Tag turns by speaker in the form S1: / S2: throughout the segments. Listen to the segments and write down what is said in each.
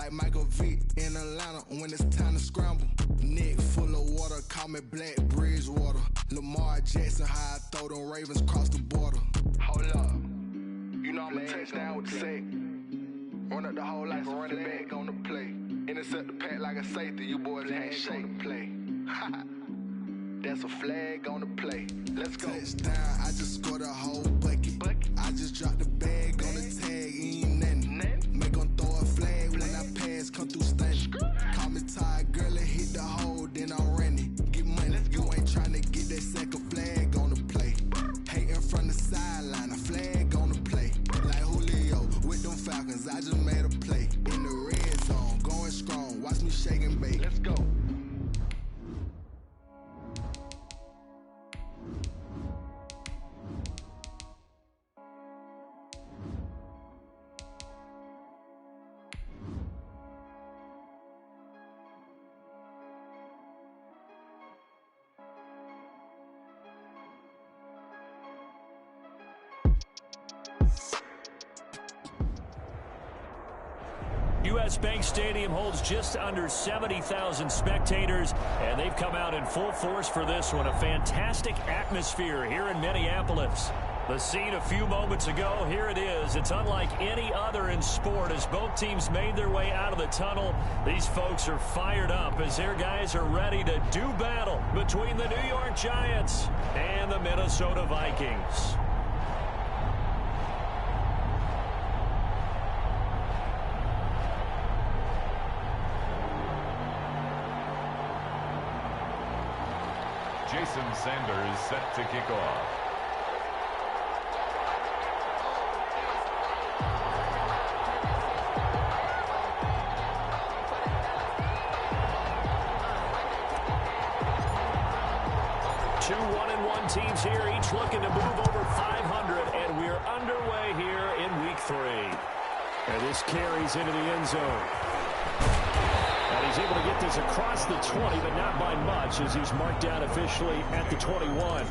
S1: like Michael Vick in Atlanta when it's time to scramble. Neck full of water, call me Black Bridgewater. Lamar Jackson, how I throw them Ravens cross the border. Hold up, you know I'm a touchdown with the sack. Run up the whole life, running back on the play. Intercept the pack like a safety, you boys ain't shake the play. That's a flag on the play. Let's go. Touchdown, I just scored a whole bucket. I just dropped the bag on the tag, ain't nothing. Make them throw a flag when I pass, come through stunning. Call me tired, girl, and hit the hole, then I'm running. Get money, you ain't tryna get that second flag on the play. Hating from the sideline, a flag on the play. Like Julio with them Falcons, I just made a play. In the red zone, going strong, watch me shake and bake. Let's go.
S2: U.S. Bank Stadium holds just under 70,000 spectators, and they've come out in full force for this one. A fantastic atmosphere here in Minneapolis. The scene a few moments ago, here it is. It's unlike any other in sport as both teams made their way out of the tunnel. These folks are fired up as their guys are ready to do battle between the New York Giants and the Minnesota Vikings.
S3: Jason Sanders set to kick off.
S2: Two 1-1 teams here, each looking to move over 500, and we're underway here in week 3. And this carries into the end zone. And he's able to get this across the 20, but not by much as he's marked down officially at the 21.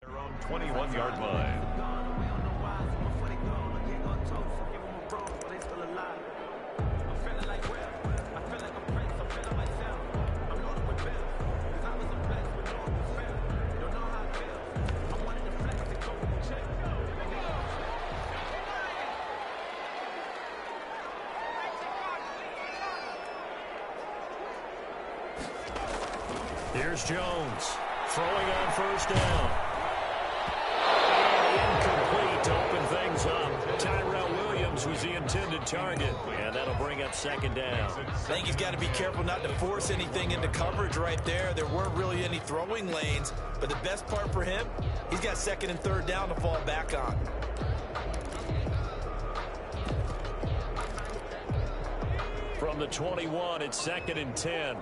S3: Their own 21-yard line.
S2: Here's Jones throwing on first down. Incomplete to open things up. Tyrell Williams was the intended target, and that'll bring up second down.
S4: I think he's got to be careful not to force anything into coverage right there. There weren't really any throwing lanes, but the best part for him, he's got second and third down to fall back on.
S2: From the 21, it's second and 10.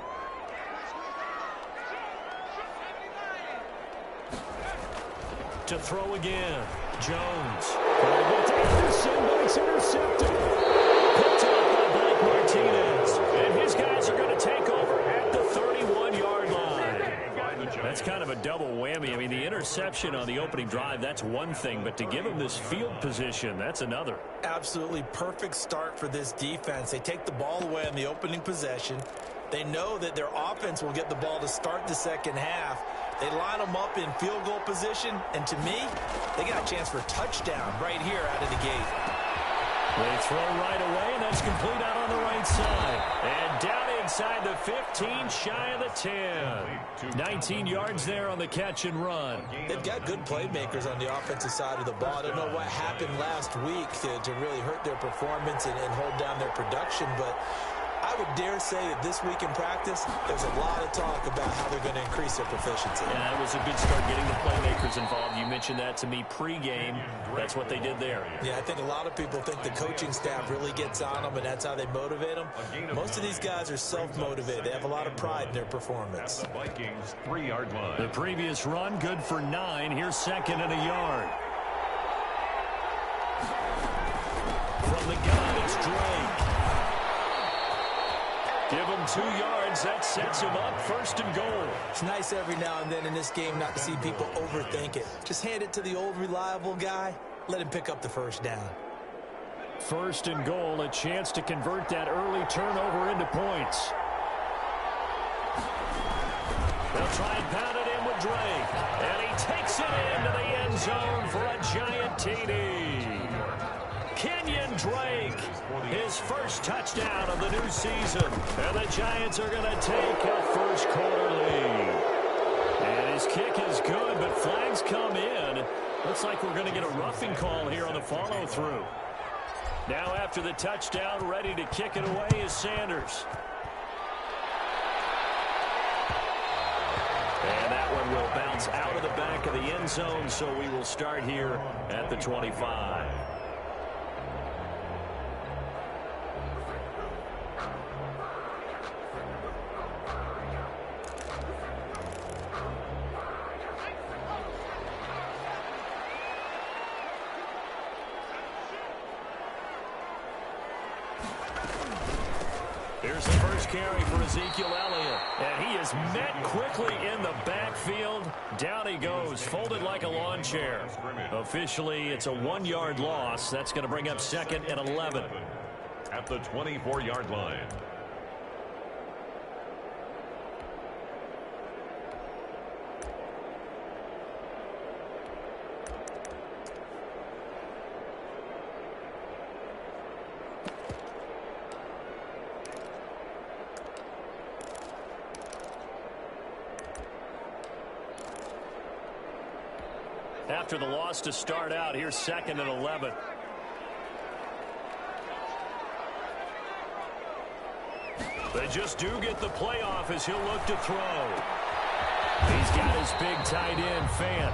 S2: To throw again. Jones. To Anderson, but it's intercepted. Picked up by Blake Martinez. And his guys are going to take over at the 31-yard line. That's kind of a double whammy interception on the opening drive, that's one thing, but to give him this field position, that's another.
S4: Absolutely perfect start for this defense. They take the ball away on the opening possession. They know that their offense will get the ball to start the second half. They line them up in field goal position, and to me, they got a chance for a touchdown right here out of the gate.
S2: They throw right away, and that's complete out on the right side. And down inside the 15, shy of the 10. 19 yards there on the catch and run.
S4: They've got good playmakers on the offensive side of the ball. I don't know what happened last week to really hurt their performance and hold down their production, but I would dare say that this week in practice, there's a lot of talk about how they're going to increase their proficiency.
S2: Yeah, it was a good start getting the playmakers involved. You mentioned that to me pregame. That's what they did there.
S4: Yeah, I think a lot of people think the coaching staff really gets on them, and that's how they motivate them. Most of these guys are self-motivated. They have a lot of pride in their performance.
S3: At the Vikings' 3-yard line.
S2: The previous run, good for 9. Here's second and a yard. From the gun, it's Drake. Give him 2 yards. That sets him up. First and goal.
S4: It's nice every now and then in this game not to see people overthink it. Just hand it to the old reliable guy. Let him pick up the first down.
S2: First and goal. A chance to convert that early turnover into points. They'll try and pound it in with Drake. And he takes it into the end zone for a giant TD. Kenyon Drake, his first touchdown of the new season. And the Giants are going to take a first quarter lead. And his kick is good, but flags come in. Looks like we're going to get a roughing call here on the follow-through. Now after the touchdown, ready to kick it away is Sanders. And that one will bounce out of the back of the end zone, so we will start here at the 25. Here's the first carry for Ezekiel Elliott. And he is met quickly in the backfield. Down he goes, folded like a lawn chair. Officially, it's a 1-yard loss. That's going to bring up second and 11.
S3: At the 24-yard line.
S2: After the loss to start out, here's second and 11. They just do get the playoff as he'll look to throw. He's got his big tight end, Fant.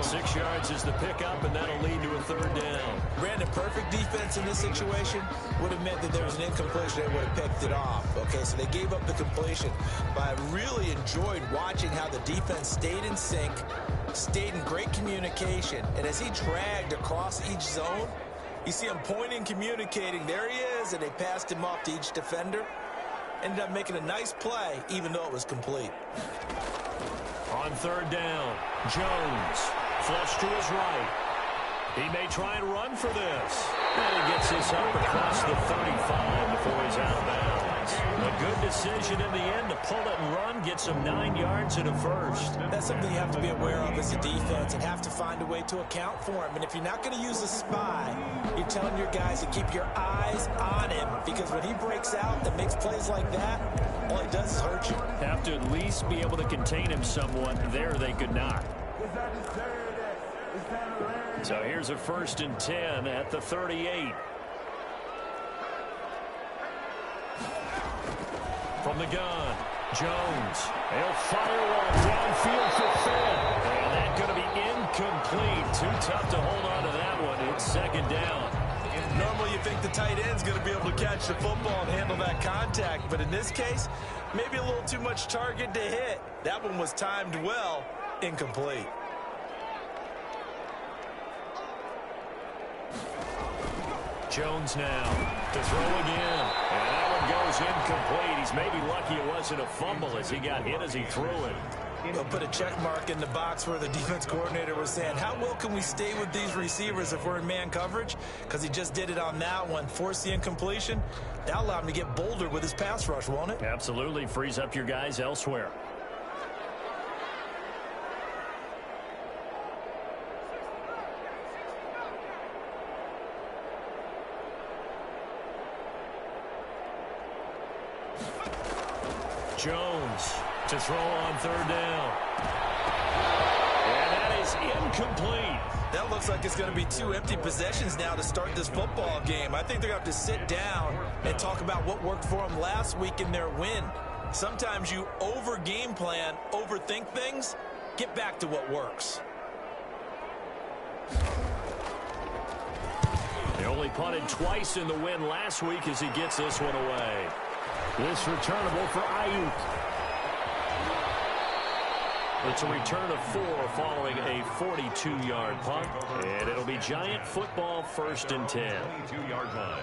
S2: 6 yards is the pickup, and that'll lead to a third down.
S4: Brandon, perfect defense in this situation would have meant that there was an incompletion. They would have picked it off. Okay, so they gave up the completion. But I really enjoyed watching how the defense stayed in sync, stayed in great communication. And as he dragged across each zone, you see him pointing, communicating. There he is, and they passed him off to each defender. Ended up making a nice play, even though it was complete.
S2: On third down, Jones flush to his right. He may try and run for this. And he gets this up across the 35 before he's out of bounds. A good decision in the end to pull it and run, get some 9 yards and a first.
S4: That's something you have to be aware of as a defense and have to find a way to account for him. And if you're not going to use a spy, you're telling your guys to keep your eyes on him, because when he breaks out and makes plays like that, all he does is hurt you.
S2: Have to at least be able to contain him somewhat. There they could not. So here's a 1st and 10 at the 38. From the gun, Jones. He'll fire one downfield for Fant. And that's going to be incomplete. Too tough to hold on to that one. It's second down.
S4: Normally you think the tight end's going to be able to catch the football and handle that contact. But in this case, maybe a little too much target to hit. That one was timed well. Incomplete.
S2: Jones now to throw again. And that one goes incomplete. He's maybe lucky it wasn't a fumble as he got hit as he threw it.
S4: They'll put a check mark in the box where the defense coordinator was saying, how well can we stay with these receivers if we're in man coverage? Because he just did it on that one, forced the incompletion. That'll allow him to get bolder with his pass rush, won't it?
S2: Absolutely. Frees up your guys elsewhere. Jones to throw on third down. And that is incomplete.
S4: That looks like it's going to be 2 empty possessions now to start this football game. I think they're going to have to sit down and talk about what worked for them last week in their win. Sometimes you over-game plan, overthink things. Get back to what works.
S2: They only punted twice in the win last week as he gets this one away. This returnable for Ayuk. It's a return of 4 following a 42-yard punt. And it'll be Giant football, 1st and 10.
S3: 22-yard line.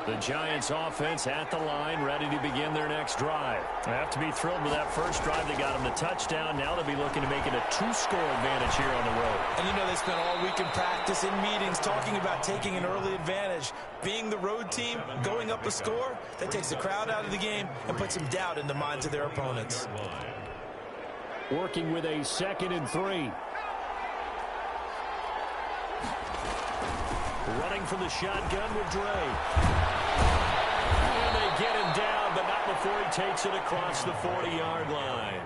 S2: The Giants offense at the line, ready to begin their next drive. They have to be thrilled with that first drive. They got them the touchdown. Now they'll be looking to make it a 2-score advantage here on the road.
S4: And you know they spent all week in practice, in meetings, talking about taking an early advantage. Being the road team, going up a score, that takes the crowd out of the game and puts some doubt in the minds of their opponents.
S2: Working with a 2nd and 3. Running from the shotgun with Dre. And they get him down, but not before he takes it across the 40-yard line.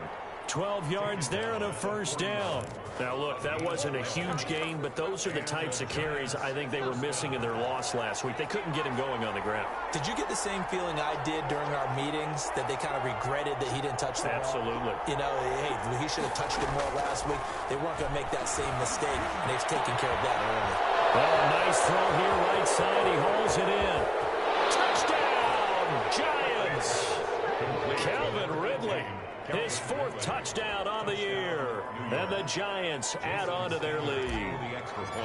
S2: 12 yards there and a 1st down. Now, look, that wasn't a huge gain, but those are the types of carries I think they were missing in their loss last week. They couldn't get him going on the ground.
S4: Did you get the same feeling I did during our meetings, that they kind of regretted that he didn't touch the ball?
S2: Absolutely.
S4: You know, hey, he should have touched it more last week. They weren't going to make that same mistake, and they've taken care of that early.
S2: Oh, nice throw here, right side. He hauls it in. Touchdown, Giants! Calvin Ridley, his 4th touchdown on the year. And the Giants add on to their lead.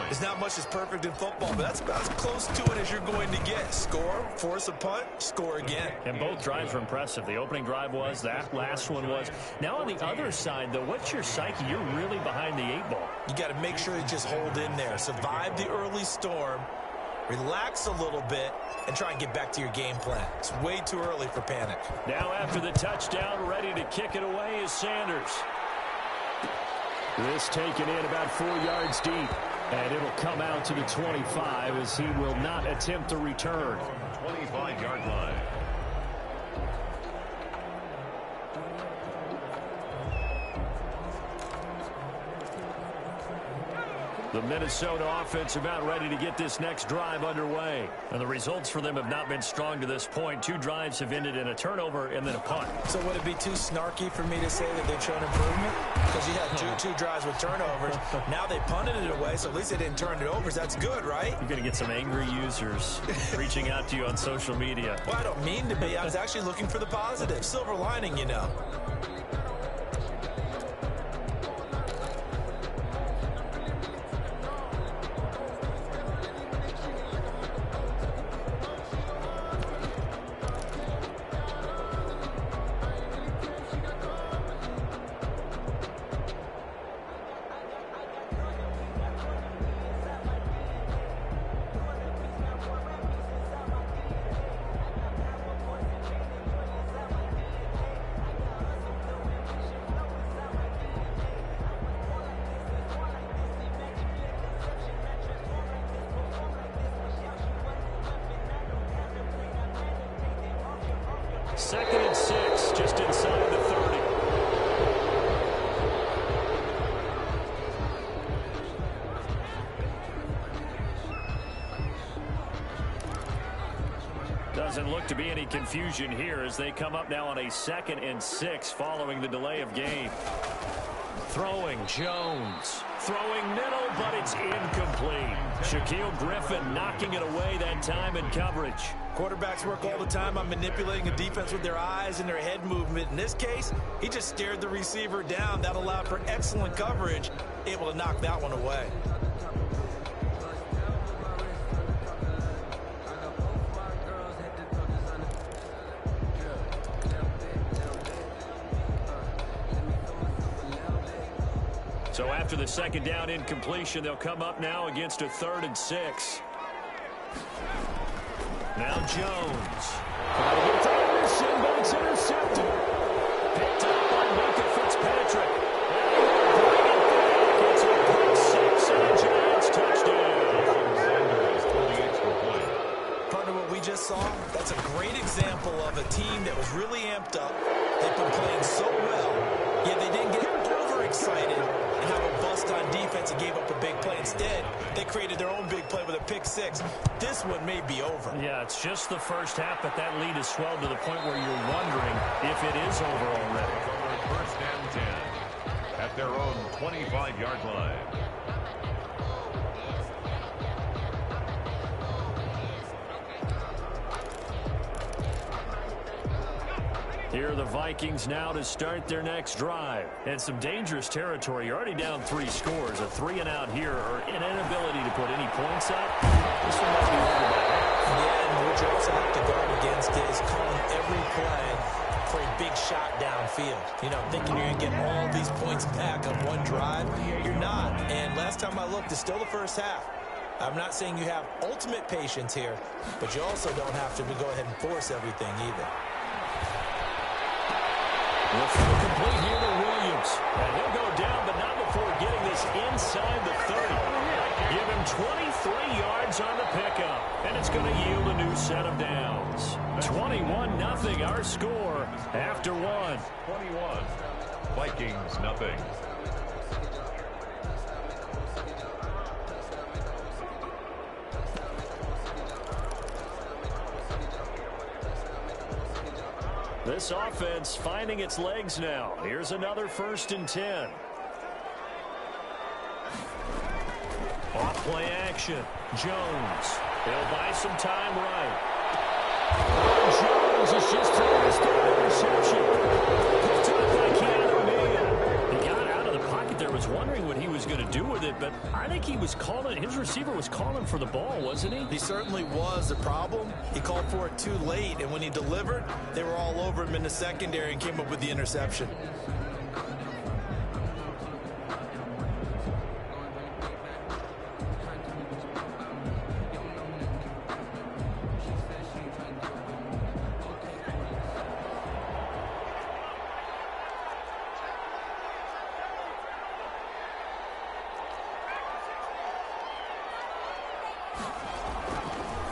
S4: There's not much that's perfect in football, but that's about as close to it as you're going to get. Score, force a punt, score again.
S2: And both drives were impressive. The opening drive was, that last one was. Now on the other side, though, what's your psyche? You're really behind the 8 ball.
S4: You got to make sure you just hold in there. Survive the early storm, relax a little bit, and try and get back to your game plan. It's way too early for panic.
S2: Now after the touchdown, ready to kick it away is Sanders. This taken in about 4 yards deep. And it'll come out to the 25 as he will not attempt to return.
S3: 25-yard line.
S2: The Minnesota offense about ready to get this next drive underway. And the results for them have not been strong to this point. 2 drives have ended in a turnover and then a punt.
S4: So would it be too snarky for me to say that they've shown improvement? Because you had two drives with turnovers. Now they punted it away, so at least they didn't turn it over. So that's good, right?
S2: You're going to get some angry users reaching out to you on social media.
S4: Well, I don't mean to be. I was actually looking for the positive. Silver lining, you know.
S2: Second and 6, just inside the 30. Doesn't look to be any confusion here as they come up now on a 2nd and 6 following the delay of game. Throwing Jones. Throwing middle, but it's incomplete. Shaquille Griffin knocking it away that time in coverage.
S4: Quarterbacks work all the time on manipulating a defense with their eyes and their head movement. In this case, he just stared the receiver down. That allowed for excellent coverage, able to knock that one away.
S2: So after the second down incompletion, they'll come up now against a 3rd and 6. Now Jones. Trying to get to Anderson, but it's intercepted. Picked up by Micah Fitzpatrick. And they will bring it back. It's a pick 6 and a Giants touchdown.
S3: Sanders, 28's complete.
S4: Partner, what we just saw, that's a great example of a team that was really amped up. They've been playing so well, yet they didn't get overexcited and have a bust on defense and gave up a big play. Instead, they created their own big play with a pick 6. This one may be over.
S2: Yeah, it's just the first half, but that lead has swelled to the point where you're wondering if it is over already.
S3: First and 10 at their own 25-yard line.
S2: Here are the Vikings now to start their next drive. And some dangerous territory. You're already down 3 scores. A 3-and-out here, or an inability to put any points up. This one might be over by half.
S4: Yeah, and what you also have to guard against is calling every play for a big shot downfield. You know, thinking you're going to get all these points back on one drive. You're not. And last time I looked, it's still the first half. I'm not saying you have ultimate patience here, but you also don't have to go ahead and force everything either.
S2: The throw complete here to Williams. And he'll go down, but not before getting this inside the 30. Give him 23 yards on the pickup. And it's going to yield a new set of downs. 21-0 our score after 1.
S3: 21. Vikings, nothing.
S2: This offense finding its legs now. Here's another 1st and 10. Off play action. Jones. He'll buy some time right. Jones is just taking his third interception. Picked up by Keanu Neal. He got out of the pocket there, was wondering what he was going to do with it, but I think he was calling, his receiver was calling for the ball, wasn't he?
S4: He certainly was. The problem, he called for it too late, and when he delivered, they were all over him in the secondary and came up with the interception.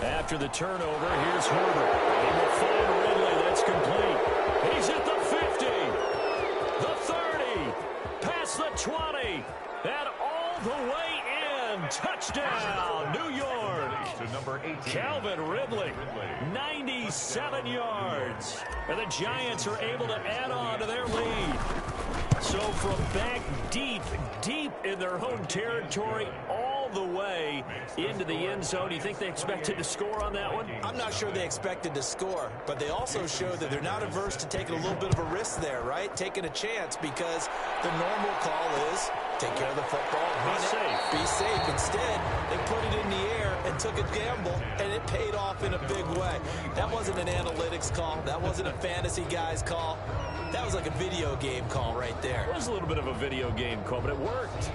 S2: After the turnover, here's Herbert. He will find Ridley. That's complete. He's at the 50, the 30, past the 20, and all the way in. Touchdown, New York.
S3: To number 18.
S2: Calvin Ridley, 97 yards. And the Giants are able to add on to their lead. So from back deep in their home territory, all the way into the end zone. You think they expected to score on that one?
S4: I'm not sure they expected to score, but they also showed that they're not averse to taking a little bit of a risk there, right? Taking a chance, because the normal call is take care of the football, run it, be safe. Instead, they put it in the air and took a gamble, and it paid off in a big way. That wasn't an analytics call. That wasn't a fantasy guy's call. That was like a video game call right there.
S2: It was a little bit of a video game call, but it worked.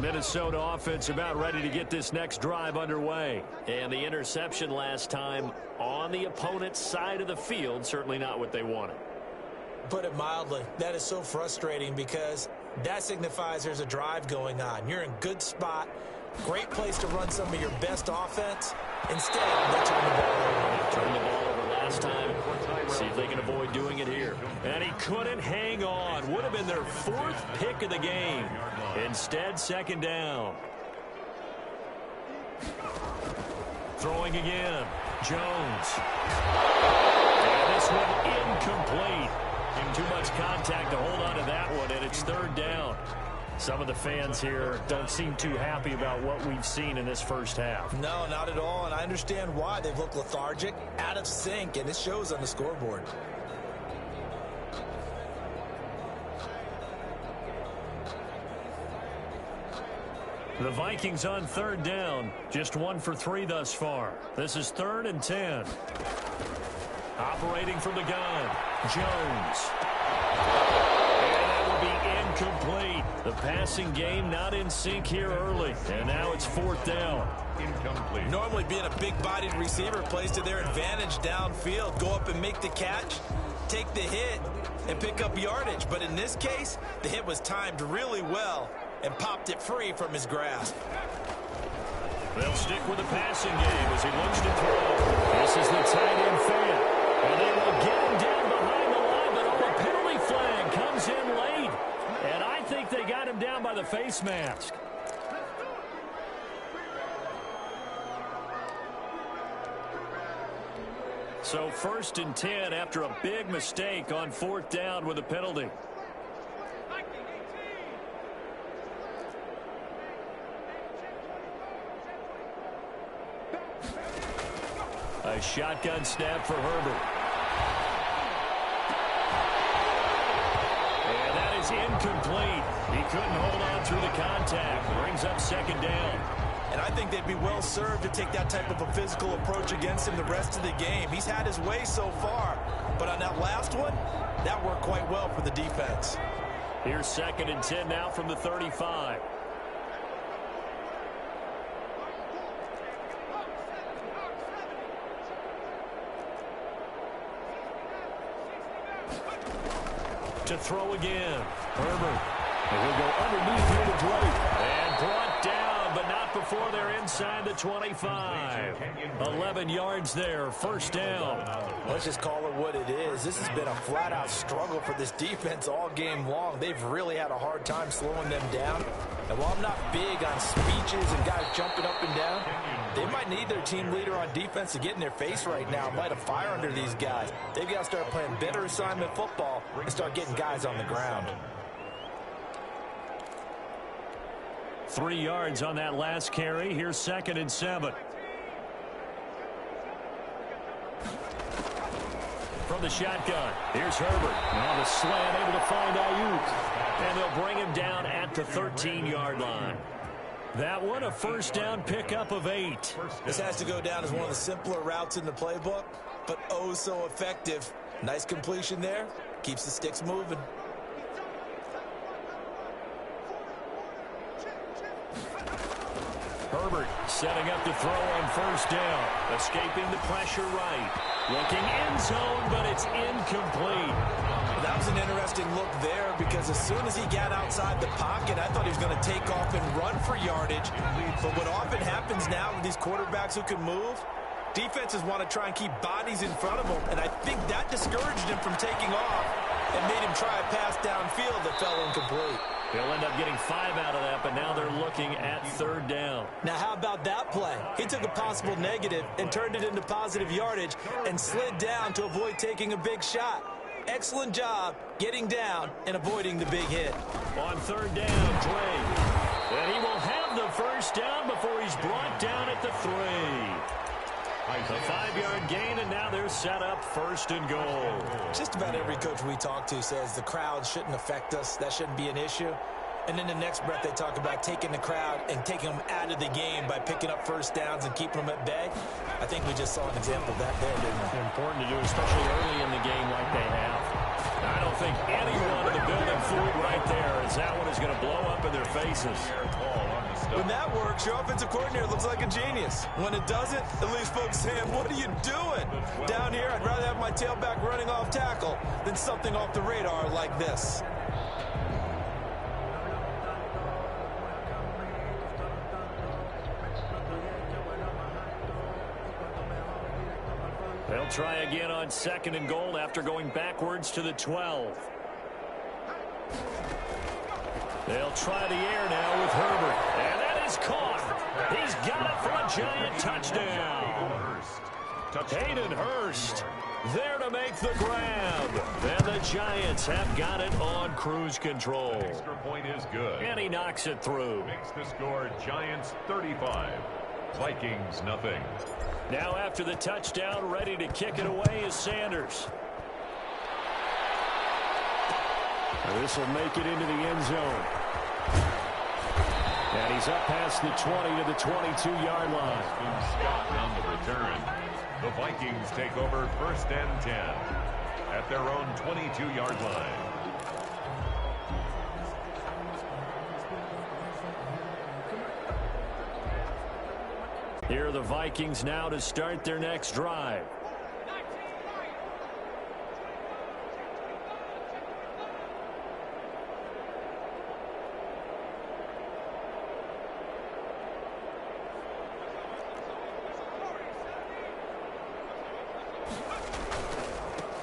S2: Minnesota offense about ready to get this next drive underway. And the interception last time on the opponent's side of the field, certainly not what they wanted.
S4: Put it mildly, that is so frustrating because that signifies there's a drive going on. You're in good spot, great place to run some of your best offense. Instead, they turn the ball over.
S2: Turned the ball over last time. See if they can avoid doing it here. And he couldn't hang on. Would have been their 4th pick of the game. Instead, 2nd down. Throwing again. Jones. And this one incomplete. Too much contact to hold on to that one, and it's 3rd down. Some of the fans here don't seem too happy about what we've seen in this first half.
S4: No, not at all, and I understand why. They've looked lethargic, out of sync, and it shows on the scoreboard.
S2: The Vikings on 3rd down, just 1 for 3 thus far. This is 3rd and 10. Operating from the gun, Jones. And that will be incomplete. The passing game not in sync here early. And now it's 4th down.
S3: Incomplete.
S4: Normally being a big-bodied receiver plays to their advantage downfield. Go up and make the catch, take the hit, and pick up yardage. But in this case, the hit was timed really well and popped it free from his grasp.
S2: They'll stick with the passing game as he looks to throw. This is the tight end fan. And they will get him down behind the line, but a penalty flag comes in late. And I think they got him down by the face mask. So 1st and 10 after a big mistake on 4th down with a penalty. A shotgun snap for Herbert. And that is incomplete. He couldn't hold on through the contact. Brings up 2nd down.
S4: And I think they'd be well served to take that type of a physical approach against him the rest of the game. He's had his way so far. But on that last one, that worked quite well for the defense.
S2: Here's 2nd and 10 now from the 35. To throw again. Herbert. And he'll go underneath here to Drake. And brought down, but not before they're inside the 25. 11 yards there. 1st down.
S4: Let's just call it what it is. This has been a flat-out struggle for this defense all game long. They've really had a hard time slowing them down. And while I'm not big on speeches and guys jumping up and down, they might need their team leader on defense to get in their face right now, light a fire under these guys. They've got to start playing better assignment football and start getting guys on the ground.
S2: 3 yards on that last carry. Here's 2nd and 7. From the shotgun, here's Herbert. On the slant, able to find Ayuk. And they'll bring him down at the 13-yard line. That one, a 1st down pickup of 8.
S4: This has to go down as one of the simpler routes in the playbook, but oh so effective. Nice completion there. Keeps the sticks moving.
S2: Herbert setting up to throw on 1st down. Escaping the pressure right. Looking end zone, but it's incomplete.
S4: That was an interesting look there because as soon as he got outside the pocket, I thought he was going to take off and run for yardage. But what often happens now with these quarterbacks who can move, defenses want to try and keep bodies in front of them. And I think that discouraged him from taking off and made him try a pass downfield that fell incomplete.
S2: They'll end up getting 5 out of that, but now they're looking at 3rd down.
S4: Now, how about that play? He took a possible negative and turned it into positive yardage and slid down to avoid taking a big shot. Excellent job getting down and avoiding the big hit.
S2: On 3rd down, Drake. And he will have the 1st down before he's brought down at the 3. A 5-yard gain, and now they're set up 1st and goal.
S4: Just about every coach we talk to says the crowd shouldn't affect us. That shouldn't be an issue. And in the next breath, they talk about taking the crowd and taking them out of the game by picking up 1st downs and keeping them at bay. I think we just saw an example of that there, didn't we?
S2: Important to do, especially early in the game like they have. I don't think anyone in the building fooled right there, as that one is going to blow up in their faces.
S4: When that works, your offensive coordinator looks like a genius. When it doesn't, it leaves folks saying, what are you doing? Down here, I'd rather have my tailback running off tackle than something off the radar like this.
S2: They'll try again on 2nd and goal after going backwards to the 12. They'll try the air now with Herbert. And that is caught. He's got it for a Giant touchdown. Hayden Hurst there to make the grab. And the Giants have got it on cruise control.
S3: The extra point is good.
S2: And he knocks it through.
S3: Makes the score Giants 35. Vikings nothing.
S2: Now after the touchdown, ready to kick it away is Sanders. This will make it into the end zone. And he's up past the 20 to the 22-yard line.
S3: Scott on the return. The Vikings take over 1st and 10 at their own 22-yard line.
S2: Here are the Vikings now to start their next drive.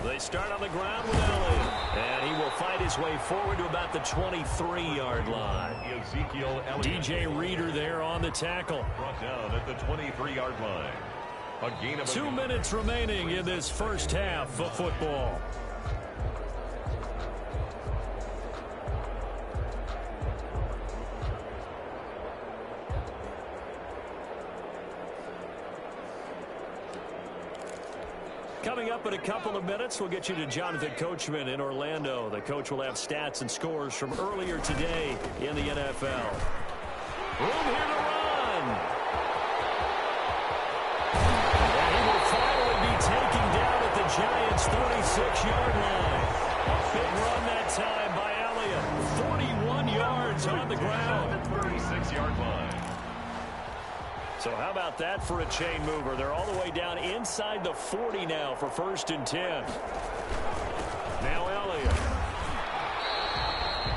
S2: They start on the ground with Elliott. And he will fight his way forward to about the 23-yard line.
S3: Ezekiel Elliott.
S2: DJ Reader there on the tackle.
S3: Brought down at the 23-yard line. A gain of
S2: 2 minutes remaining in this first half of football. Coming up in a couple of minutes, we'll get you to Jonathan Coachman in Orlando. The coach will have stats and scores from earlier today in the NFL. Room here to run. And he will finally be taken down at the Giants' 36-yard line. A big run that time by Elliott. 41 yards on the ground.
S3: 36-yard line.
S2: So how about that for a chain mover? They're all the way down inside the 40 now for 1st and 10. Now Elliott.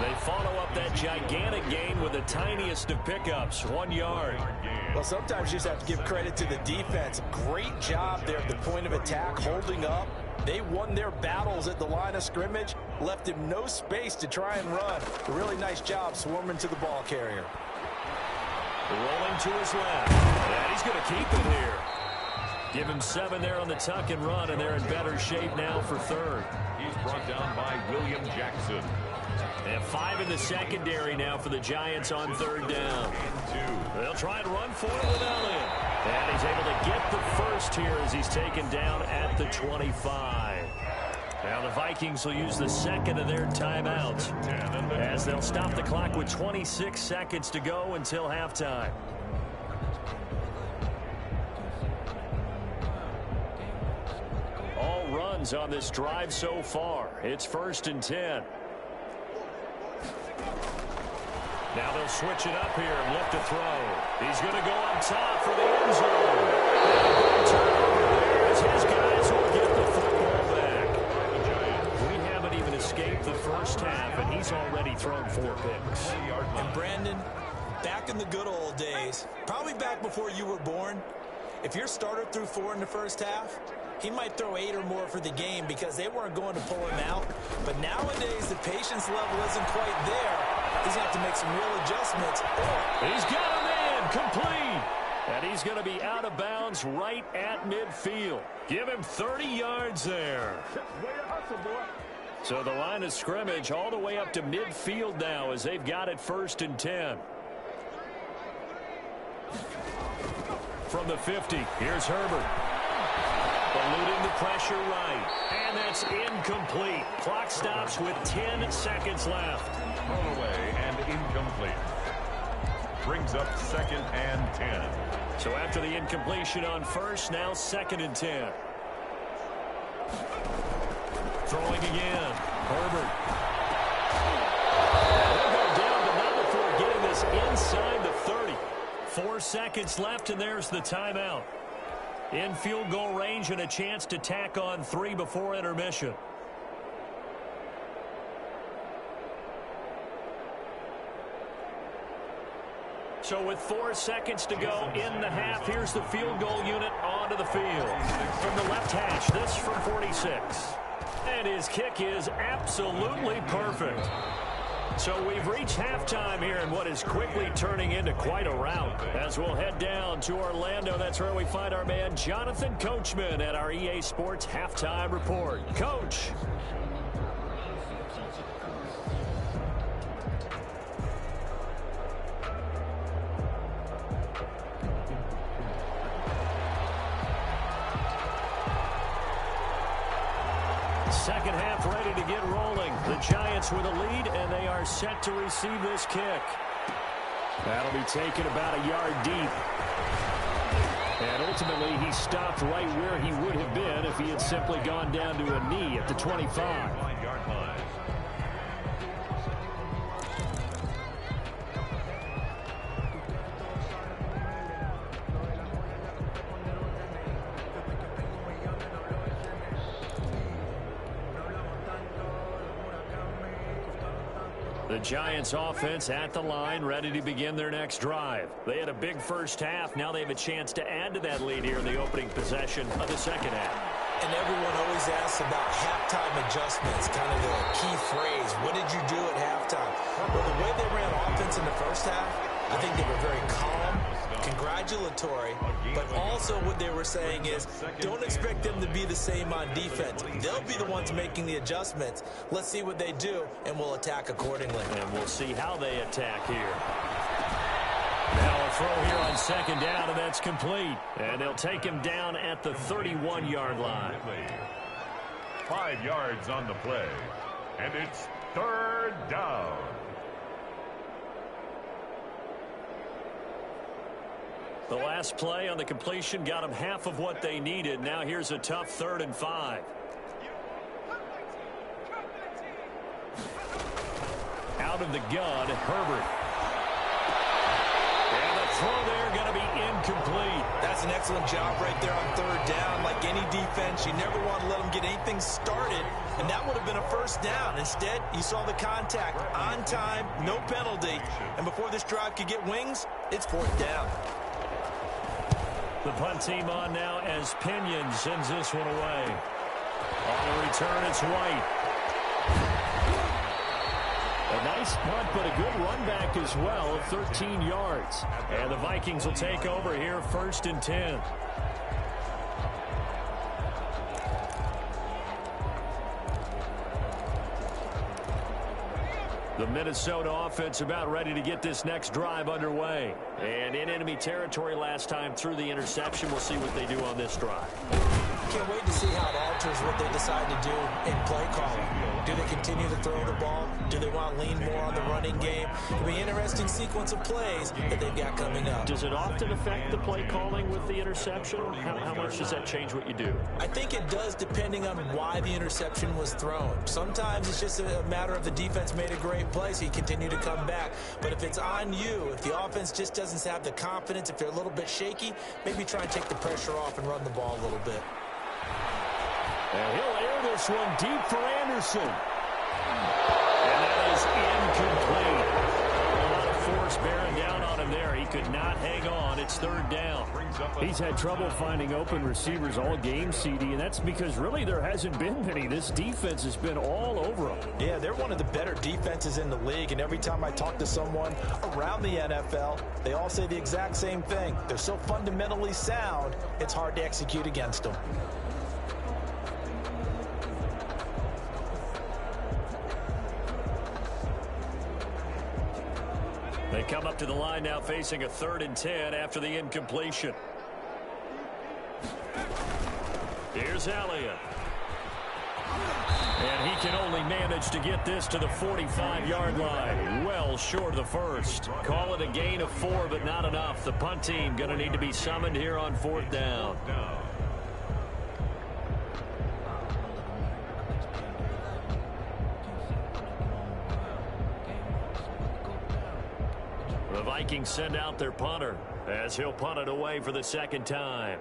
S2: They follow up that gigantic gain with the tiniest of pickups, 1 yard.
S4: Well, sometimes you just have to give credit to the defense. Great job there at the point of attack, holding up. They won their battles at the line of scrimmage, left him no space to try and run. A really nice job swarming to the ball carrier.
S2: Rolling to his left. And he's going to keep it here. Give him 7 there on the tuck and run, and they're in better shape now for 3rd.
S3: He's brought down by William Jackson.
S2: They have 5 in the secondary now for the Giants on 3rd down. They'll try and run for it with Elliott. And he's able to get the first here as he's taken down at the 25. Now the Vikings will use the 2nd of their timeouts as they'll stop the clock with 26 seconds to go until halftime. All runs on this drive so far. It's 1st and 10. Now they'll switch it up here and look to throw. He's going to go on top for the end zone. There's his guys who will get the football back. We haven't even escaped the first half, and he's already thrown 4 picks.
S4: And Brandon, back in the good old days, probably back before you were born, if your starter threw 4 in the first half, he might throw 8 or more for the game because they weren't going to pull him out. But nowadays, the patience level isn't quite there. He's going to have to make some real adjustments.
S2: He's got him in, complete. And he's going to be out of bounds right at midfield. Give him 30 yards there. So the line of scrimmage all the way up to midfield now as they've got it 1st and 10. From the 50, here's Herbert. Eluding the pressure right. And that's incomplete. Clock stops with 10 seconds left.
S3: Thrown away and incomplete. Brings up 2nd and 10.
S2: So after the incompletion on 1st, now 2nd and 10. Throwing again. Herbert. They'll go down to number 4, getting this inside the 30. 4 seconds left, and there's the timeout. In field goal range and a chance to tack on 3 before intermission. So with 4 seconds to go in the half, here's the field goal unit onto the field. From the left hash, this from 46. And his kick is absolutely perfect. So we've reached halftime here in what is quickly turning into quite a rout. As we'll head down to Orlando, that's where we find our man Jonathan Coachman at our EA Sports Halftime Report. Coach. Second half ready to get rolling. The Giants with a lead, and they are set to receive this kick. That'll be taken about a yard deep. And ultimately, he stopped right where he would have been if he had simply gone down to a knee at the 25. The Giants offense at the line, ready to begin their next drive. They had a big first half. Now they have a chance to add to that lead here in the opening possession of the second half.
S4: And everyone always asks about halftime adjustments, kind of the key phrase. What did you do at halftime? Well, the way they ran offense in the first half, I think they were very calm, congratulatory, but also what they were saying is don't expect them to be the same on defense. They'll be the ones making the adjustments. Let's see what they do, and we'll attack accordingly.
S2: And we'll see how they attack here. Now a throw here on second down, and that's complete. And they'll take him down at the 31-yard line.
S3: 5 yards on the play, and it's third down.
S2: The last play on the completion got them half of what they needed. Now here's a tough 3rd and 5. Out of the gun, Herbert. And the throw there going to be incomplete.
S4: That's an excellent job right there on 3rd down. Like any defense, you never want to let them get anything started, and that would have been a first down. Instead, you saw the contact on time, no penalty, and before this drive could get wings, it's 4th down.
S2: The punt team on now as Pinion sends this one away. On the return, it's White. A nice punt, but a good run back as well of 13 yards. And the Vikings will take over here 1st and 10. The Minnesota offense about ready to get this next drive underway. And in enemy territory last time through the interception. We'll see what they do on this drive.
S4: Can't wait to see how it alters what they decide to do in play calling. Do they continue to throw the ball? Do they want to lean more on the running game? It'll be an interesting sequence of plays that they've got coming up.
S2: Does it often affect the play calling with the interception? How much does that change what you do?
S4: I think it does, depending on why the interception was thrown. Sometimes it's just a matter of the defense made a great play, so you continue to come back. But if it's on you, if the offense just doesn't have the confidence, if they're a little bit shaky, maybe try and take the pressure off and run the ball a little bit.
S2: And he'll air this one deep for Anderson. And that is incomplete. A lot of force bearing down on him there. He could not hang on. It's 3rd down.
S5: He's had trouble finding open receivers all game, CD, and that's because really there hasn't been many. This defense has been all over them.
S6: Yeah, they're one of the better defenses in the league, and every time I talk to someone around the NFL, they all say the exact same thing. They're so fundamentally sound, it's hard to execute against them.
S2: They come up to the line now facing a 3rd and 10 after the incompletion. Here's Elliott. And he can only manage to get this to the 45-yard line. Well short of the first. Call it a gain of 4, but not enough. The punt team going to need to be summoned here on 4th down. The Vikings send out their punter. as he'll punt it away for the second time.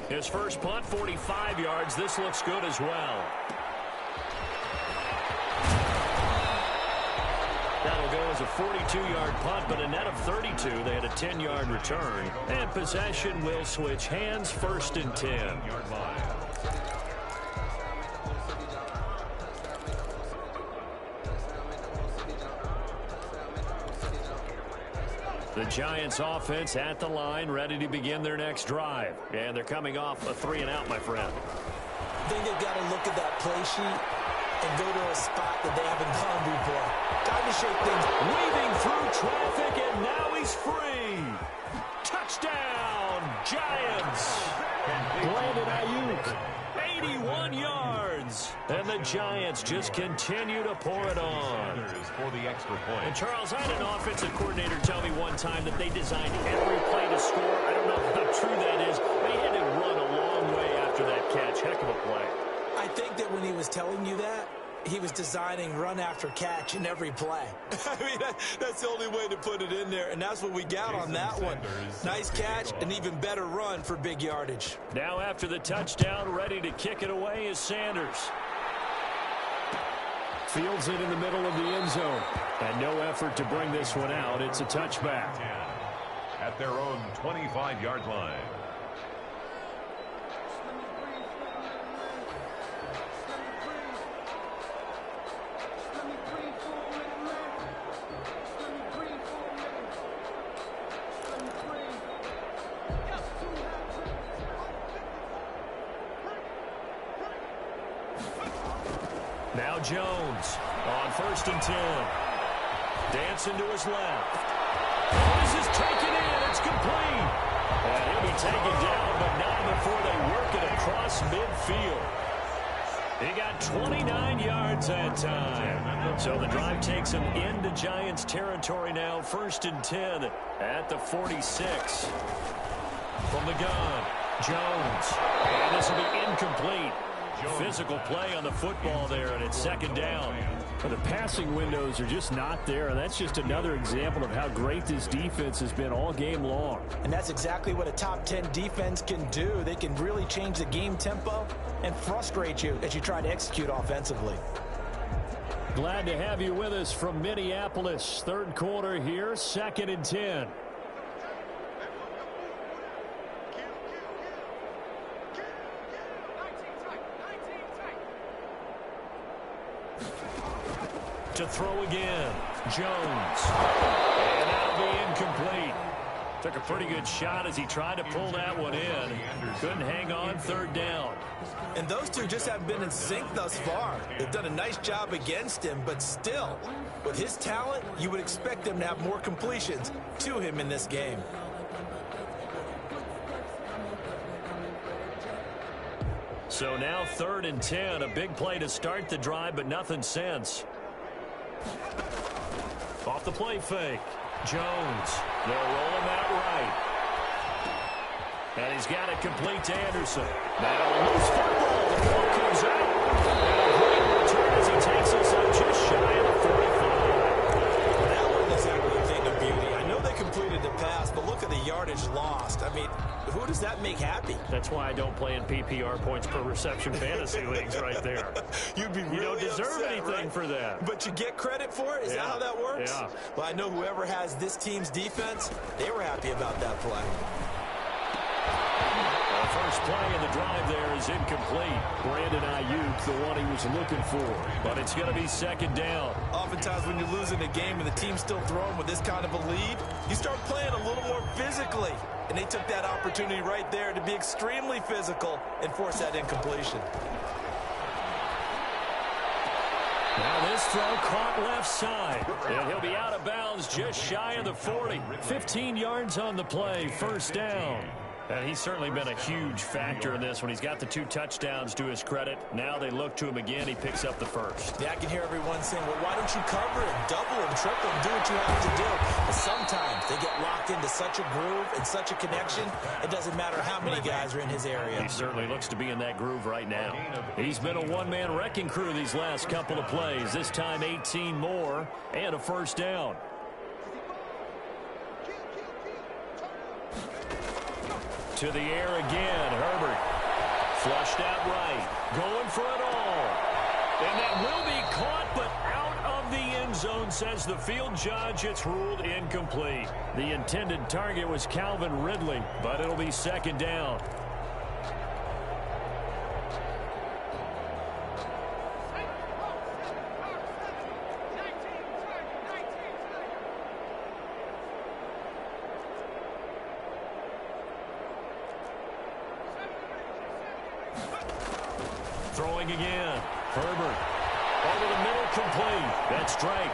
S2: His first punt, 45 yards. This looks good as well. That'll go as a 42-yard punt, but a net of 32. They had a 10-yard return. And possession will switch hands, 1st and 10. The Giants offense at the line, ready to begin their next drive. And they're coming off a 3-and-out, my friend.
S4: I think they've got to look at that play sheet and go to a spot that they haven't gone before. Time to shake things.
S2: Weaving through traffic, and now he's free. Touchdown, Giants.
S5: Brandon Ayuk.
S2: 81 yards. And the Giants just continue to pour it on.
S3: For the extra point.
S2: And Charles, I had an offensive coordinator tell me one time that they designed every play to score. I don't know how true that is. They had to run a long way after that catch. Heck of a play.
S4: I think that when he was telling you that, he was designing run after catch in every play. I mean, that's the only way to put it in there, and that's what we got on that one. Nice catch, an even better run for big yardage.
S2: Now after the touchdown, ready to kick it away is Sanders.
S5: Fields it in the middle of the end zone. And no effort to bring this one out. It's a touchback.
S3: At their own 25-yard line.
S2: Now Jones on 1st and 10. Dancing to his left. This is taken in. It's complete. And he'll be taken down, but not before they work it across midfield. He got 29 yards that time. So the drive takes him into Giants territory now. 1st and 10 at the 46. From the gun, Jones. And this will be incomplete. Physical play on the football there, and it's 2nd down.
S5: The passing windows are just not there, and that's just another example of how great this defense has been all game long.
S4: And that's exactly what a top 10 defense can do. They can really change the game tempo and frustrate you as you try to execute offensively.
S5: Glad to have you with us from Minneapolis. 3rd quarter here, 2nd and 10.
S2: To throw again, Jones. And that'll be incomplete. Took a pretty good shot as he tried to pull that one in. Couldn't hang on, 3rd down.
S4: And those two just haven't been in sync thus far. They've done a nice job against him, but still, with his talent, you would expect them to have more completions to him in this game.
S2: So now 3rd and 10, a big play to start the drive, but nothing since. Off the play fake. Jones. They'll roll him out right. And he's got it complete to Anderson. Now loose football. The ball comes out. And a great return as he takes us up just shy of the 45.
S4: That wasn't exactly a thing of beauty. I know they completed the pass, but look at the yardage lost. I mean, who does that make happy?
S2: That's why I don't play in PPR points per reception fantasy leagues right there.
S4: You'd be really
S2: You don't deserve
S4: upset,
S2: anything
S4: right?
S2: for that.
S4: But you get credit for it? Is that how that works?
S2: Yeah.
S4: Well, I know whoever has this team's defense, they were happy about that play.
S2: The first play of the drive there is incomplete.
S5: Brandon Ayuk, the one he was looking for.
S2: But it's going to be 2nd down.
S4: Oftentimes when you're losing a game and the team's still throwing with this kind of a lead, you start playing a little more physically. And they took that opportunity right there to be extremely physical and force that incompletion.
S2: Now this throw caught left side. And he'll be out of bounds just shy of the 40. 15 yards on the play, 1st down. And he's certainly been a huge factor in this when he's got the 2 touchdowns to his credit. Now they look to him again. He picks up the first.
S4: Yeah, I can hear everyone saying, well, why don't you cover him, double him, triple him, do what you have to do. But sometimes they get locked into such a groove and such a connection, it doesn't matter how many guys are in his area.
S2: He certainly looks to be in that groove right now. He's been a one-man wrecking crew these last couple of plays. This time 18 more and a first down. To the air again, Herbert. Flushed out right. Going for it all. And that will be caught, but out of the end zone, says the field judge. It's ruled incomplete. The intended target was Calvin Ridley, but it'll be second down. Throwing again. Herbert. Over the middle, complete. That's Drake.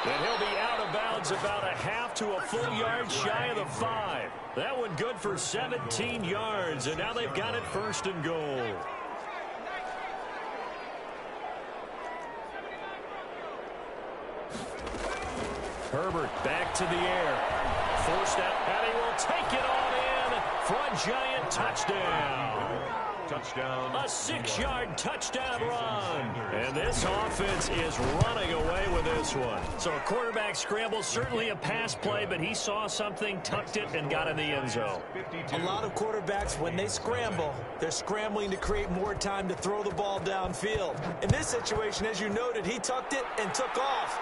S2: And he'll be out of bounds about a half to a full yard shy of the 5. That one good for 17 yards, and now they've got it first and goal. Herbert back to the air. Forced out, and he will take it on in for a giant touchdown.
S3: Touchdown.
S2: A 6-yard touchdown run. And this offense is running away with this one. So a quarterback scramble, certainly a pass play, but he saw something, tucked it, and got in the end zone.
S4: A lot of quarterbacks, when they scramble, they're scrambling to create more time to throw the ball downfield. In this situation, as you noted, he tucked it and took off.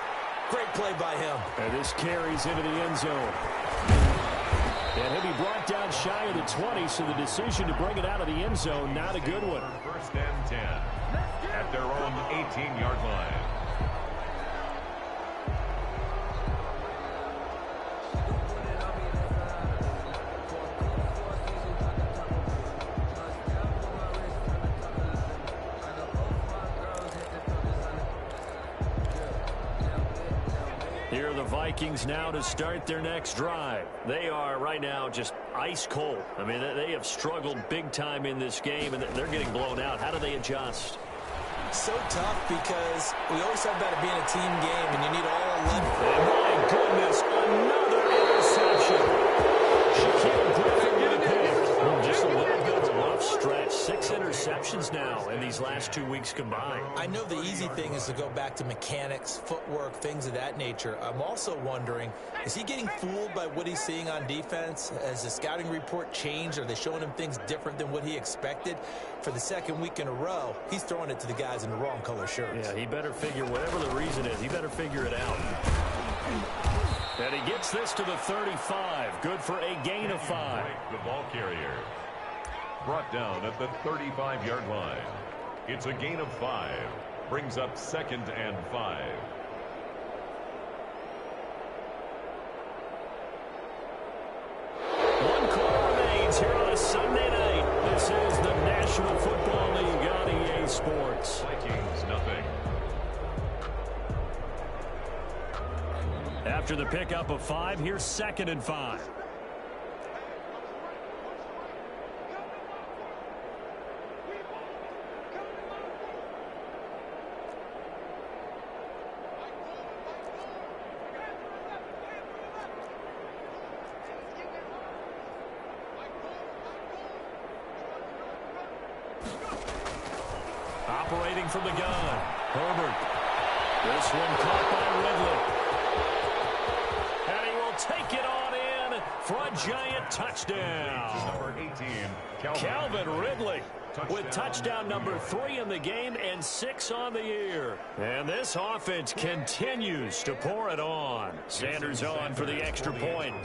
S4: Great play by him.
S5: And this carries into the end zone. And he'll be brought down shy of the 20, so the decision to bring it out of the end zone, not a good one.
S3: First and 10 at their own 18-yard line.
S2: Here are the Vikings now to start their next drive. They are right now just ice cold. I mean, they have struggled big time in this game, and they're getting blown out. How do they adjust?
S4: So tough because we always talk about it being a team game, and you need all 11.
S2: My goodness, another interception. Shaquille Griffin with a pick. Just a little bit of a rough stretch. 6 interceptions now in these last 2 weeks combined.
S4: I know the easy thing is to go back to mechanics, footwork, things of that nature. I'm also wondering, is he getting fooled by what he's seeing on defense? Has the scouting report changed? Are they showing him things different than what he expected? For the second week in a row, he's throwing it to the guys in the wrong color shirts.
S2: Yeah, he better figure, whatever the reason is, he better figure it out. And he gets this to the 35. Good for a gain of 5.
S3: The ball carrier brought down at the 35-yard line. It's a gain of 5. Brings up 2nd and 5.
S2: One quarter remains here on a Sunday night. This is the National Football League on EA Sports.
S3: Vikings, nothing.
S2: After the pickup of 5, here's 2nd and 5. Operating from the gun, Herbert. This one caught by Ridley. And he will take it on in for a giant touchdown.
S3: Number 18,
S2: Calvin Ridley with touchdown number 3 in the game and 6 on the year. And this offense continues to pour it on. Sanders on for the extra point.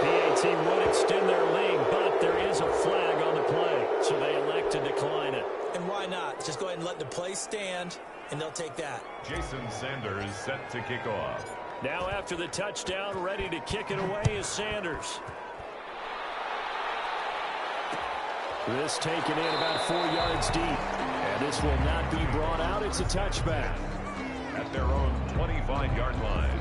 S2: PAT would extend their lead, but there is a flag on the play, so they elect to decline it.
S4: And why not? Just go ahead and let the play stand, and they'll take that.
S3: Jason Sanders set to kick off.
S2: Now after the touchdown, ready to kick it away is Sanders. This taken in about 4 yards deep. And this will not be brought out. It's a touchback.
S3: At their own 25-yard line.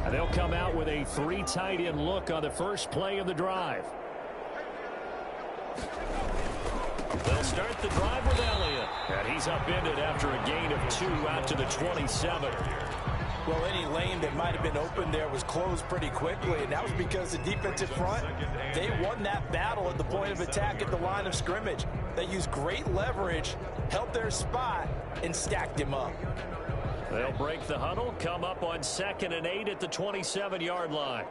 S5: And they'll come out with a 3 tight end look on the first play of the drive. They'll start the drive with Elliott. And he's upended after a gain of 2 out to the 27.
S4: Well, any lane that might have been open there was closed pretty quickly, and that was because the defensive front, they won that battle at the point of attack at the line of scrimmage. They used great leverage, held their spot, and stacked him up.
S2: They'll break the huddle, come up on 2nd and 8 at the 27-yard line.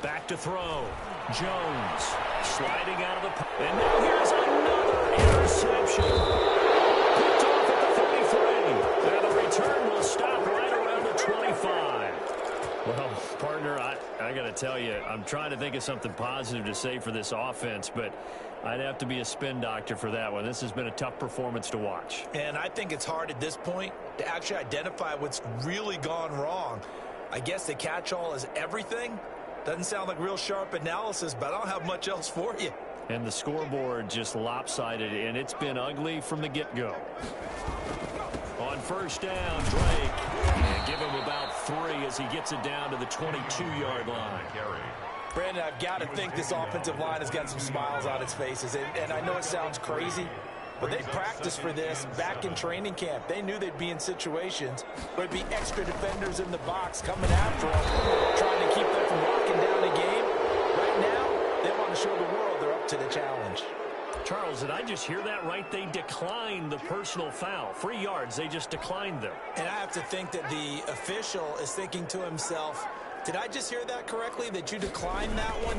S2: Back to throw. Jones sliding out of the... And now here's another interception. Picked off at the 33. Now the return will stop right around the 25. Well, partner, I got to tell you, I'm trying to think of something positive to say for this offense, but I'd have to be a spin doctor for that one. This has been a tough performance to watch.
S4: And I think it's hard at this point to actually identify what's really gone wrong. I guess the catch-all is everything. Doesn't sound like real sharp analysis, but I don't have much else for you.
S2: And the scoreboard just lopsided, and it's been ugly from the get-go. On first down, Drake. And give him about 3 as he gets it down to the 22-yard line.
S4: Brandon, I've got to think this offensive line has got some smiles on its faces. And I know it sounds crazy, but they practiced for this back in training camp. They knew they'd be in situations where there'd be extra defenders in the box coming after them, trying to keep them from locking down a game. Right now, they want to show the world they're up to the challenge.
S2: Charles, did I just hear that right? They declined the personal foul. 3 yards, they just declined them.
S4: And I have to think that the official is thinking to himself, did I just hear that correctly, that you declined that one?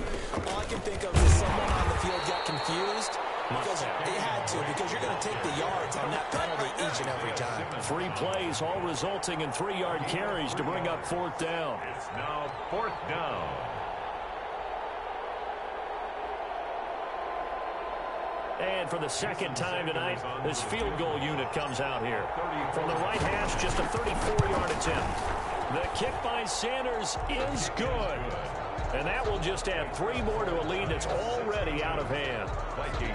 S4: All I can think of is someone on the field got confused. Because they had to, because you're going to take the yards on that penalty each and every time.
S2: 3 plays, all resulting in 3-yard carries to bring up 4th down.
S3: It's now 4th down.
S2: And for the second time tonight, this field goal unit comes out here. From the right hash, just a 34-yard attempt. The kick by Sanders is good. And that will just add 3 more to a lead that's already out of hand.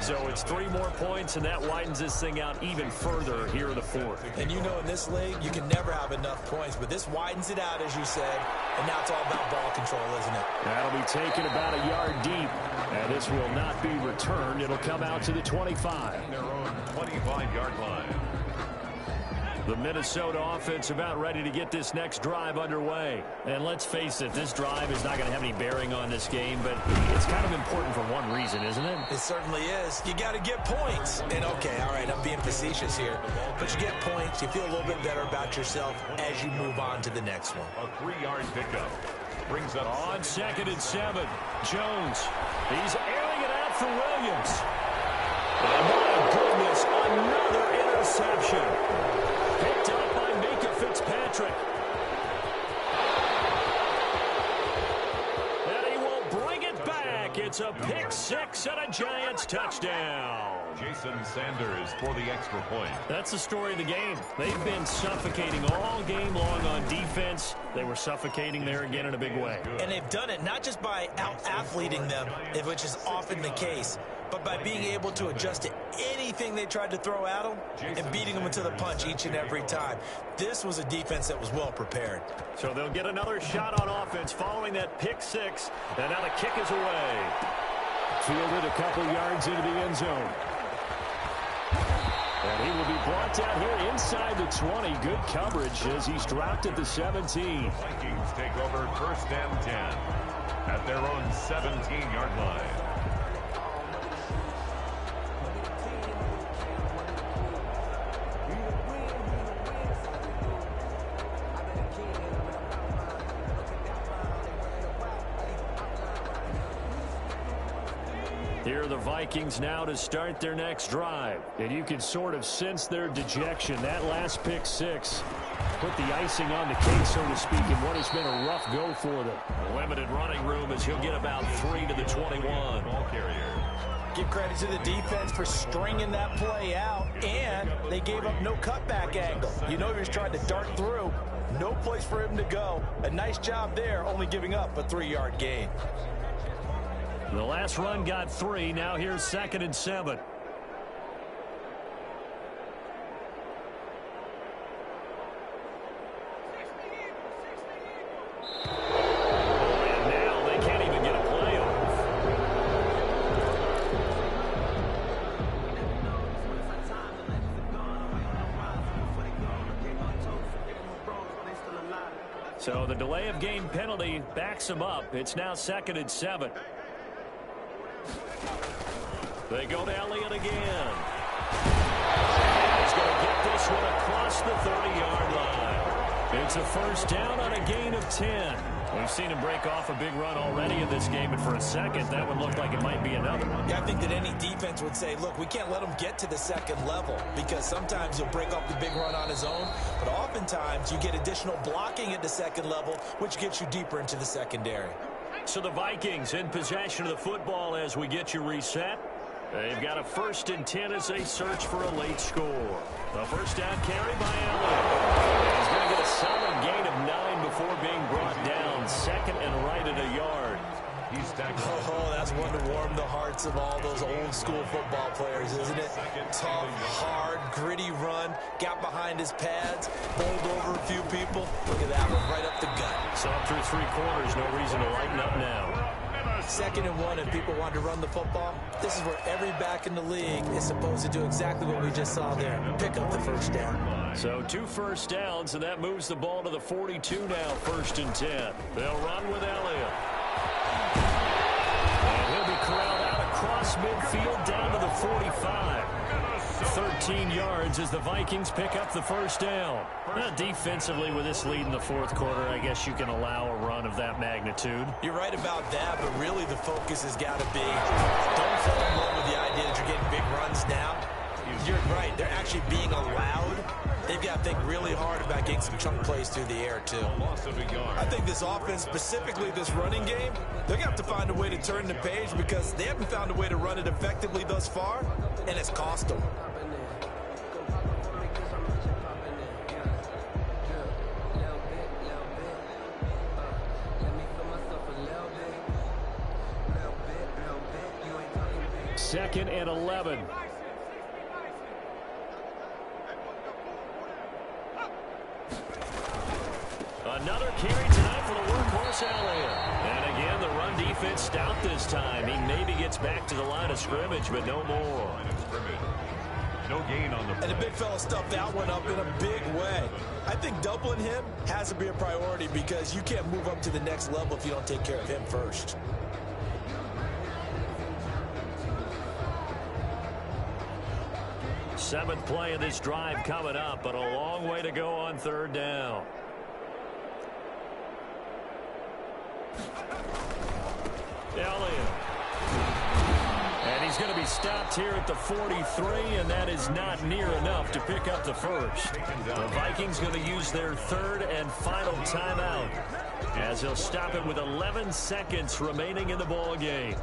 S2: So it's 3 more points, and that widens this thing out even further here in the 4th.
S4: And you know, in this league, you can never have enough points, but this widens it out, as you said, and now it's all about ball control, isn't it?
S5: That'll be taken about a yard deep, and this will not be returned. It'll come out to the 25.
S3: Their own 25-yard line.
S2: The Minnesota offense about ready to get this next drive underway. And let's face it, this drive is not going to have any bearing on this game, but it's kind of important for one reason, isn't it?
S4: It certainly is. You got to get points. And, okay, all right, I'm being facetious here. But you get points, you feel a little bit better about yourself as you move on to the next one.
S3: A 3-yard pickup. Brings up
S2: on 2nd and 7. Jones. He's airing it out for Williams. And my goodness, another interception. Picked up by Micah Fitzpatrick. And he will bring it back. It's a pick 6 and a Giants touchdown.
S3: Jason Sanders for the extra point.
S2: That's the story of the game. They've been suffocating all game long on defense. They were suffocating there again in a big way.
S4: And they've done it not just by out-athleting them, which is often the case, but by being able to adjust to anything they tried to throw at them and beating them into the punch each and every time. This was a defense that was well prepared.
S2: So they'll get another shot on offense following that pick 6, and now the kick is away.
S5: Fielded a couple yards into the end zone. And he will be brought down here inside the 20. Good coverage as he's dropped at the 17.
S3: Vikings take over 1st and 10 at their own 17-yard line.
S2: Here are the Vikings now to start their next drive.
S5: And you can sort of sense their dejection. That last pick 6 put the icing on the cake, so to speak, in what has been a rough go for them.
S2: Limited running room as he'll get about 3 to the 21.
S3: Ball carrier.
S4: Give credit to the defense for stringing that play out, and they gave up no cutback angle. You know he was trying to dart through. No place for him to go. A nice job there, only giving up a 3-yard gain.
S2: The last run got 3. Now here's 2nd and 7. So the delay of game penalty backs them up. It's now 2nd and 7. They go to Elliott again. He's going to get this one across the 30-yard line. It's a first down on a gain of 10. We've seen him break off a big run already in this game, and for a second, that would look like it might be another one.
S4: Yeah, I think that any defense would say, look, we can't let him get to the second level, because sometimes he'll break off the big run on his own, but oftentimes you get additional blocking at the second level, which gets you deeper into the secondary.
S2: So the Vikings in possession of the football as we get you reset. They've got a 1st and 10 as they search for a late score. The first down carry by Elliott. He's going to get a solid gain of 9 before being brought down. 2nd and right at a yard.
S3: He's tackled.
S4: Oh, that's one to warm the hearts of all those old school football players, isn't it? Tough, hard, gritty run. Got behind his pads. Bowled over a few people. Look at that one, right up the gut.
S2: So up through 3 quarters, no reason to lighten up now.
S4: 2nd and 1 and people want to run the football. This is where every back in the league is supposed to do exactly what we just saw there. Pick up the first down.
S2: So 2 first downs, and that moves the ball to the 42 now, 1st and 10. They'll run with Elliott. And he'll be corralled out across midfield down to the 45. 13 yards as the Vikings pick up the first down. Defensively, with this lead in the 4th quarter, I guess you can allow a run of that magnitude.
S4: You're right about that, but really the focus has got to be don't fall in love with the idea that you're getting big runs now. You're right. They're actually being allowed. They've got to think really hard about getting some chunk plays through the air, too. I think this offense, specifically this running game, they're going to have to find a way to turn the page because they haven't found a way to run it effectively thus far, and it's cost them.
S2: Second and 11. Another carry tonight for the workhorse Elliott. And again, the run defense stout this time. He maybe gets back to the line of scrimmage, but no more.
S3: No gain on the play.
S4: And the big fella stuffed that one up in a big way. I think doubling him has to be a priority because you can't move up to the next level if you don't take care of him first.
S2: Seventh play of this drive coming up, but a long way to go on 3rd down. Elliott. And he's going to be stopped here at the 43, and that is not near enough to pick up the first. The Vikings going to use their 3rd and final timeout as they'll stop it with 11 seconds remaining in the ball game.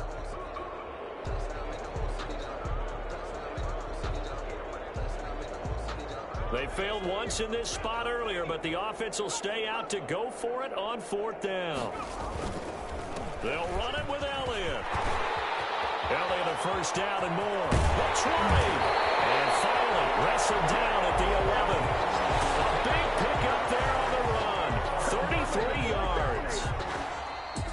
S2: They failed once in this spot earlier, but the offense will stay out to go for it on 4th down. They'll run it with Elliott. Elliott a first down and more. The 20. And finally wrestled down at the 11. A big pickup there on the run. 33 yards.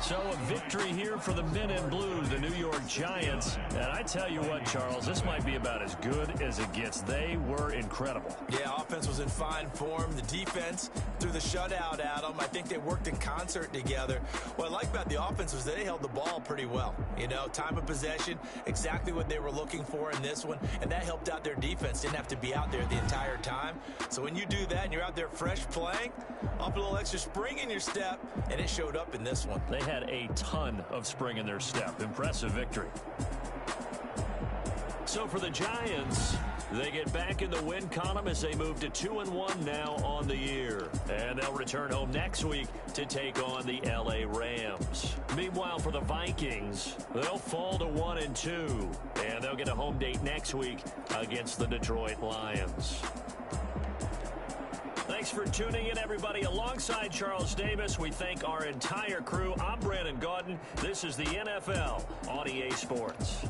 S2: So a victory here for the men in blue, the New York Giants. And I tell you what, Charles, this might be about as good as it gets. They were incredible.
S4: Yeah, offense was in fine form. The defense threw the shutout at them. I think they worked in concert together. What I like about the offense was they held the ball pretty well. You know, time of possession, exactly what they were looking for in this one. And that helped out their defense. Didn't have to be out there the entire time. So when you do that and you're out there fresh playing, up a little extra spring in your step, and it showed up in this one.
S2: They had a ton of spring in their step. Impressive victory. So for the Giants, they get back in the win column as they move to 2-1 now on the year. And they'll return home next week to take on the LA Rams. Meanwhile, for the Vikings, they'll fall to 1-2. And they'll get a home date next week against the Detroit Lions. Thanks for tuning in, everybody. Alongside Charles Davis, we thank our entire crew. I'm Brandon Gaudin. This is the NFL on EA Sports.